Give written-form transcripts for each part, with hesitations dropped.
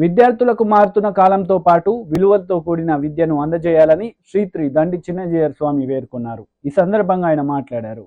విద్యార్థులకు మారుతున్న కాలంతో పాటు విలువలతో కూడిన విద్యను అందజేయాలని శ్రీ దండి చిన్నజీయర్ స్వామి పేర్కొన్నారు. ఈ సందర్భంగా ఆయన మాట్లాడారు.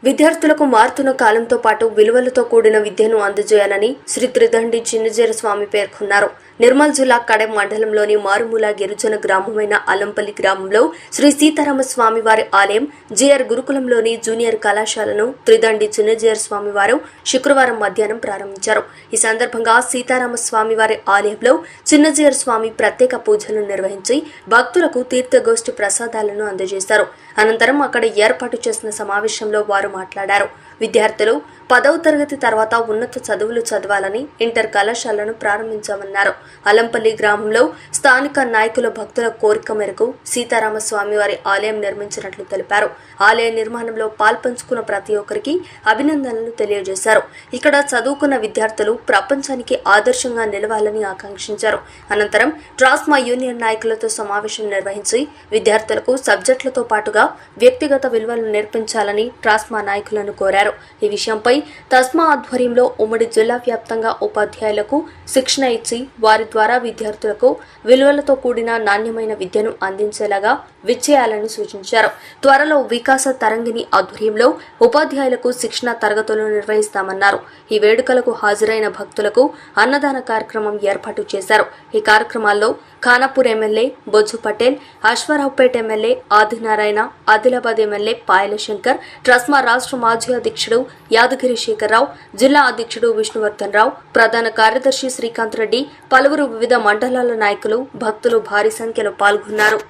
విద్యార్థులకు మారుతున్న కాలంతో పాటు విలువలతో కూడిన విద్యను అందజేయాలని శ్రీ త్రిదండి చిన్నజీయర్ స్వామి పేర్కొన్నారు. నిర్మల్ జిల్లా కడెం మండలంలోని మారుమూల గిరిజన గ్రామమైన అలంపల్లి గ్రామంలో శ్రీ సీతారామస్వామి వారి ఆలయం జిఆర్ గురుకులంలోని జూనియర్ కళాశాలను త్రిదండి చిన్నజీయర్ స్వామి వారు శుక్రవారం మధ్యాహ్నం ప్రారంభించారు. ఈ సందర్భంగా సీతారామస్వామి వారి ఆలయంలో చిన్నజీయర్ స్వామి ప్రత్యేక పూజలు నిర్వహించి భక్తులకు తీర్థగోష్ఠి ప్రసాదాలను అందజేశారు. అనంతరం అక్కడ ఏర్పాటు చేసిన సమావేశంలో వారు మాట్లాడారు. విద్యార్థులు 10వ తరగతి తర్వాత ఉన్నత చదువులు చదవాలని ఇంటర్ కళాశాలను ప్రారంభించామన్నారు. అలంపల్లి గ్రామంలో స్థానిక నాయకుల భక్తుల కోరిక మేరకు సీతారామస్వామి వారి ఆలయం నిర్మించినట్లు తెలిపారు. ఆలయ నిర్మాణంలో పాల్పంచుకున్న ప్రతి ఒక్కరికి అభినందనలు తెలియజేశారు. ఇక్కడ చదువుకున్న విద్యార్థులు ప్రపంచానికి ఆదర్శంగా నిలవాలని ఆకాంక్షించారు. అనంతరం ట్రాస్మా యూనియన్ నాయకులతో సమావేశం నిర్వహించి విద్యార్థులకు సబ్జెక్టులతో పాటుగా వ్యక్తిగత విలువలను నేర్పించాలని ట్రాస్మా నాయకులను కోరారు. ఈ విషయంపై తస్మా ఆధ్వర్యంలో ఉమ్మడి జిల్లా వ్యాప్తంగా ఉపాధ్యాయులకు శిక్షణ ఇచ్చి వారి ద్వారా విద్యార్థులకు విలువలతో కూడిన నాణ్యమైన విద్యను అందించేలాగా విచ్చేయాలని సూచించారు. త్వరలో వికాస తరంగిణి ఆధ్వర్యంలో ఉపాధ్యాయులకు శిక్షణ తరగతులు నిర్వహిస్తామన్నారు. ఈ వేడుకలకు హాజరైన భక్తులకు అన్నదాన కార్యక్రమం ఏర్పాటు చేశారు. ఈ కార్యక్రమాల్లో Khanapur MLA Bojju Patel, Aswaraopeta MLA Adinarayana, Adilabad MLA Payala Shankar, TRSMA రాష్ట్ర మాజీ అధ్యక్షుడు యాదగిరి శేఖర్రావు, జిల్లా అధ్యక్షుడు విష్ణువర్ధన్ రావు, ప్రధాన కార్యదర్శి శ్రీకాంత్ రెడ్డి, పలువురు వివిధ మండలాల నాయకులు, భక్తులు భారీ సంఖ్యలో పాల్గొన్నారు.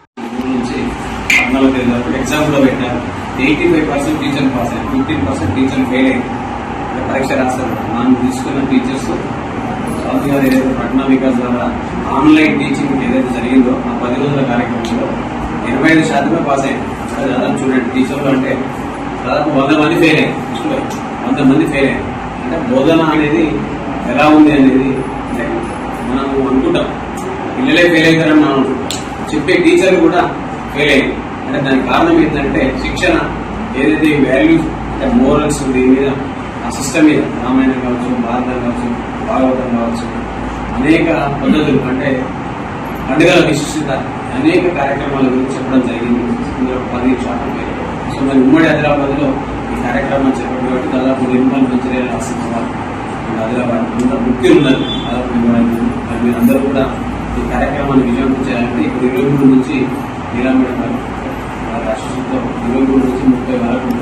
పట్టణ వికాస్ ద్వారా ఆన్లైన్ టీచింగ్ ఏదైతే జరిగిందో ఆ 10 రోజుల కార్యక్రమంలో 85% పాస్ అయ్యారు. దాదాపు చూడండి, టీచర్లు అంటే దాదాపు 100 మంది ఫెయిల్ అయ్యారు. 100 మంది ఫెయిల్ అయ్యారు. అంటే బోధన అనేది ఎలా ఉంది అనేది మనం అనుకుంటాం. పిల్లలే ఫెయిల్ అవుతారని మనం అనుకుంటాం. చెప్పే టీచర్లు కూడా ఫెయిల్ అయ్యారు. అంటే దానికి కారణం ఏంటంటే శిక్షణ ఏదైతే వాల్యూస్ అంటే మోరల్స్ దీని మీద ఆ సిస్టమ్ మీద రామాయణం కావచ్చు, భారతం కావచ్చు, భాగవతం కావచ్చు, అనేక పద్ధతులు అంటే పండుగల విశిష్టత అనేక కార్యక్రమాల గురించి చెప్పడం జరిగింది. ఇందులో 10% సో మరి ఉమ్మడి ఆదిలాబాద్లో ఈ కార్యక్రమాలు చెప్పడం కాబట్టి దాదాపు నిర్మల్ మంచిర్యాల ఆసిఫాబాద్ ఆదిలాబాద్ అంత ముఖ్యులు ఉన్నారు. దాదాపు మరి మీరందరూ కూడా ఈ కార్యక్రమాన్ని విజయవంతం చేయాలంటే ఇప్పుడు 23 నుంచి నీలాంబేడ వారి అసిస్టెంట్తో 23 నుంచి 30 వరకు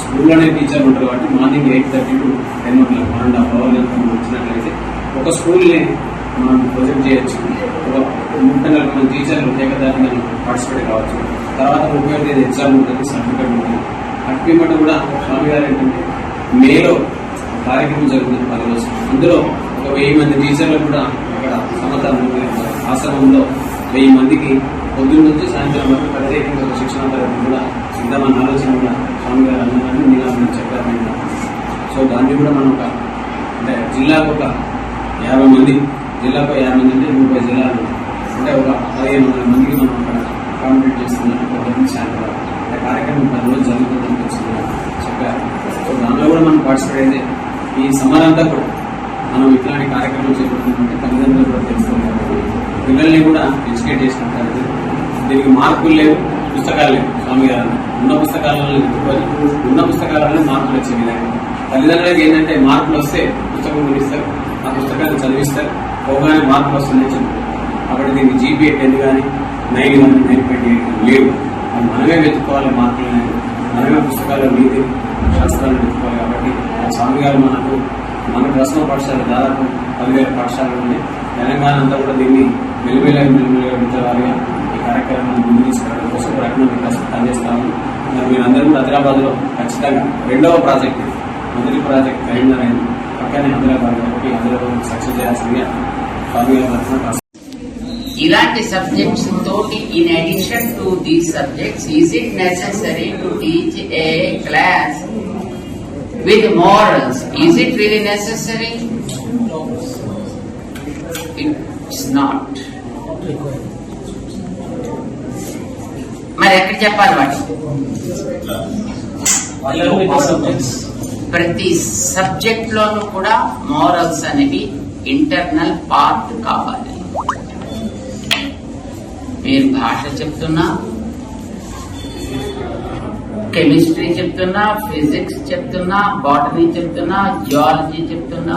స్కూల్లోనే టీచర్లు ఉంటారు కాబట్టి మార్నింగ్ 8:30 to 10 o'clock 1.5 hours వచ్చినట్లయితే ఒక స్కూల్ని మనం ప్రొజెక్ట్ చేయొచ్చు. ఒక 30 మంది టీచర్లు ఏకదారిగా పార్టిసిపేట్ కావచ్చు. తర్వాత 31 తేదీ ఎగ్జామ్ ఉంటుంది, సర్టిఫికేట్ ఉంటుంది. సర్టిఫికేట్ కూడా స్వామి గారు ఏంటంటే మేలో కార్యక్రమం జరుగుతుంది 10 రోజులు. అందులో ఒక 1000 మంది టీచర్లు కూడా అక్కడ సమత ఆశ్రమంలో 1000 మందికి పొద్దున్న నుంచి సాయంత్రం వరకు ప్రత్యేకంగా ఒక శిక్షణ తరగతి కూడా సిద్ధమన్న ఆలోచన కూడా స్వామి గారు అన్నారని నేను చెప్పారు. సో దాన్ని కూడా మనం ఒక అంటే జిల్లాకు ఒక 50 మంది, జిల్లాకు 50 మంది అంటే 30 జిల్లాలు అంటే ఒక 1500 మందికి మనం అక్కడ అకామిడేట్ చేస్తున్నాం. పొద్దున్న సాయంత్రం అంటే కార్యక్రమం 10 రోజులు జరుగుతుందని చెప్పారు. సో దానిలో కూడా మనం పార్టిసిపేట్ అయితే ఈ సమ్మర్ అంతా కూడా మనం ఇట్లాంటి కార్యక్రమాలు చేపడుతుందంటే తల్లిదండ్రులు కూడా తెలుస్తుంది కాబట్టి పిల్లల్ని కూడా ఎడ్యుకేట్ చేసినట్టు. దీనికి మార్కులు లేవు, పుస్తకాలు లేవు. స్వామి గారు ఉన్న పుస్తకాలను ఎత్తుకొని ఉన్న పుస్తకాలలో మార్కులు వచ్చే విధంగా తల్లిదండ్రులకు ఏంటంటే మార్కులు వస్తే పుస్తకం కొనిస్తారు, ఆ పుస్తకాన్ని చదివిస్తారు, పోగానే మార్కులు వస్తున్నాయి చెప్పారు. కాబట్టి దీనికి GPA 10 కానీ 9 కానీ 9.8 లేవు. అది మనమే వెతుక్కోవాలి. మార్కులు అనేది మనమే పుస్తకాలు నీతి శాస్త్రాలను వెతుక్కోవాలి. కాబట్టి స్వామి గారు మన ప్రశ్న పాఠశాల దాదాపు 10,000 పాఠశాలలు ఉన్నాయి. తెలంగాణ అంతా కూడా దీన్ని మెల్లిమెల్లగా విత్తవారిగా ఈ కార్యక్రమాన్ని ముందు తీసుకురావడం కోసం రకమైన వికాసం పనిచేస్తాము. మరి మీరందరూ కూడా ఆదిలాబాద్లో ఖచ్చితంగా 2వ ప్రాజెక్ట్, మొదటి ప్రాజెక్ట్ కరీంనగర్ అయింది, పక్కనే ఆదిలాబాద్ కాబట్టి ఆదిలాబాద్ సక్సెస్ చేయాల్సిందిగా స్వామి గారి తరఫున. ఇలాంటి సబ్జెక్ట్స్ తోటి in addition to these subjects is it necessary to teach a class with morals? Is it really necessary? It's not. మరి ఎక్కడ చెప్పాలి వాటి ప్రతి సబ్జెక్ట్ లోనూ కూడా మోరల్స్ అనేవి ఇంటర్నల్ పార్ట్ కావాలి. మీరు భాష చెప్తున్నా, కెమిస్ట్రీ చెప్తున్నా, ఫిజిక్స్ చెప్తున్నా, బాటనీ చెప్తున్నా, జియాలజీ చెప్తున్నా,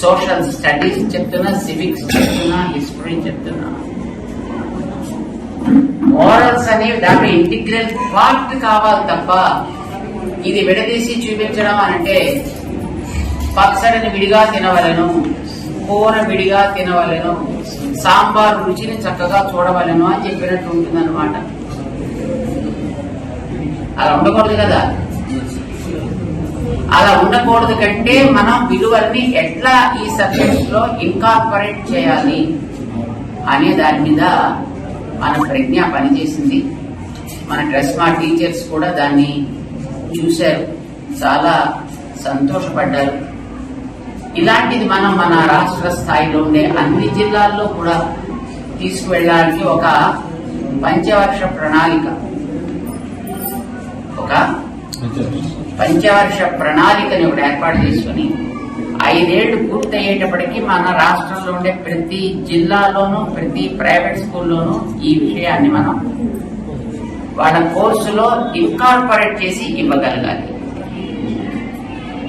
సోషల్ స్టడీస్ చెప్తున్నా, సివిక్స్ చెప్తున్నా, హిస్టరీ చెప్తున్నా, మోరల్స్ అనేవి దాంట్లో ఇంటిగ్రల్ పార్ట్ కావాలి తప్ప ఇది విడదీసి చూపించడం అంటే పచ్చడిని విడిగా తినవలను, కూర విడిగా తినవలను, సాంబార్ రుచిని చక్కగా చూడవలను అని చెప్పినట్టు ఉంటుందన్నమాట. అలా ఉండకూడదు కదా. అలా ఉండకూడదు కంటే మనం విలువల్ని ఎట్లా ఈ సబ్జెక్ట్స్ లో ఇన్కార్పొరేట్ చేయాలి అనే దాని మీద మన ప్రజ్ఞ పనిచేసింది. మన డ్రెస్మా టీచర్స్ కూడా దాన్ని చూశారు, చాలా సంతోషపడ్డారు. ఇలాంటిది మనం మన రాష్ట్ర స్థాయిలో ఉండే అన్ని జిల్లాల్లో కూడా తీసుకువెళ్ళడానికి ఒక పంచవర్ష ప్రణాళికని ఒకటి ఏర్పాటు చేసుకుని 5 ఏళ్లు పూర్తయ్యేటప్పటికీ మన రాష్ట్రంలో ఉండే ప్రతి జిల్లాలోనూ ప్రతి ప్రైవేట్ స్కూల్లోనూ ఈ విషయాన్ని మనం వాళ్ళ కోర్సులో ఇన్కార్పొరేట్ చేసి ఇవ్వగలగాలి.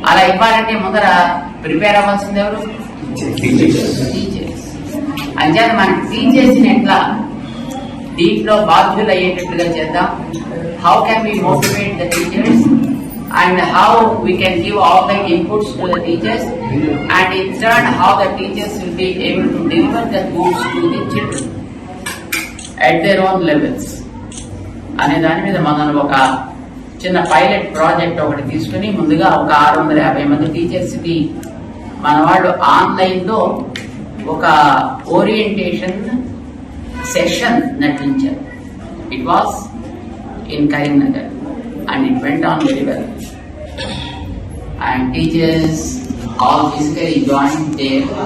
అలా ఇవ్వాలంటే ముందర ప్రిపేర్ అవ్వాల్సింది ఎవరు? టీచర్స్. అంచేత మన టీచర్స్ ని ఎట్లా దీంట్లో బాధ్యులు అయ్యేటట్టుగా చేద్దాం. How can we motivate the teachers and how we can give all the inputs to the teachers, and in turn how the teachers will be able to deliver the goods to the children at their own levels అనే దాని మీద మనం ఒక చిన్న pilot project ఒకటి తీసుకుని ముందుగా ఒక 650 మంది టీచర్స్ కి మన వాళ్ళు ఆన్లైన్ లో ఒక ఓరియంటేషన్ సెషన్ నటించారు. It was in Karimnagar and it went on very well. And teachers all physically joined there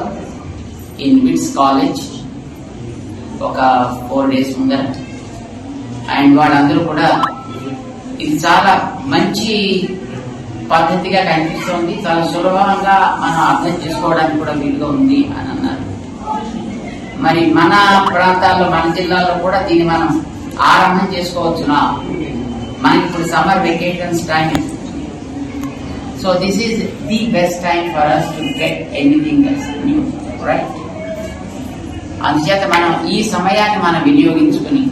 in Wits College ఒక 4 days ముందర. అండ్ వాళ్ళందరూ కూడా ఇది చాలా మంచి పద్ధతిగా కనిపిస్తోంది, చాలా సులభంగా మనం అర్థం చేసుకోవడానికి కూడా వీలుగా ఉంది అని అన్నారు. మరి మన ప్రాంతాల్లో మన జిల్లాలో కూడా దీన్ని మనం ఆరంభం చేసుకోవచ్చునా? మనకి ఇప్పుడు summer vacations time, so this is the best time for us to get anything new, right? అందుచేత మనం ఈ సమయాన్ని మనం వినియోగించుకుని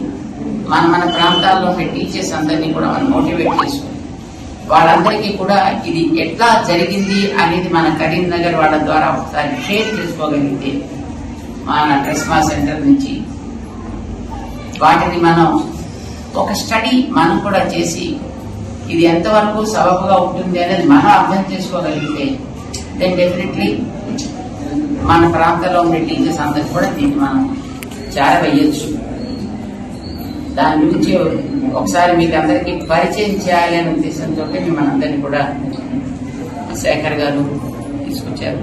మన ప్రాంతాల్లో టీచర్స్ అందరినీ కూడా మనం మోటివేట్ చేసుకుని వాళ్ళందరికీ కూడా ఇది ఎట్లా జరిగింది అనేది మన కరీంనగర్ వాళ్ళ ద్వారా ఒకసారి షేర్ చేసుకోగలిగితే మన డ్రెస్మా సెంటర్ నుంచి వాటిని మనం ఒక స్టడీ మనం కూడా చేసి ఇది ఎంతవరకు సబబుగా ఉంటుంది అనేది మనం అర్థం చేసుకోగలిగితే దెన్ డెఫినెట్లీ మన ప్రాంతంలో ఉండే టీచర్స్ అందరికి కూడా దీన్ని మనం చేరవేయచ్చు. దాని గురించి ఒకసారి మీకు అందరికీ పరిచయం చేయాలి అనే ఉద్దేశంతో మిమ్మల్ని అందరినీ కూడా శేఖర్ గారు తీసుకొచ్చారు.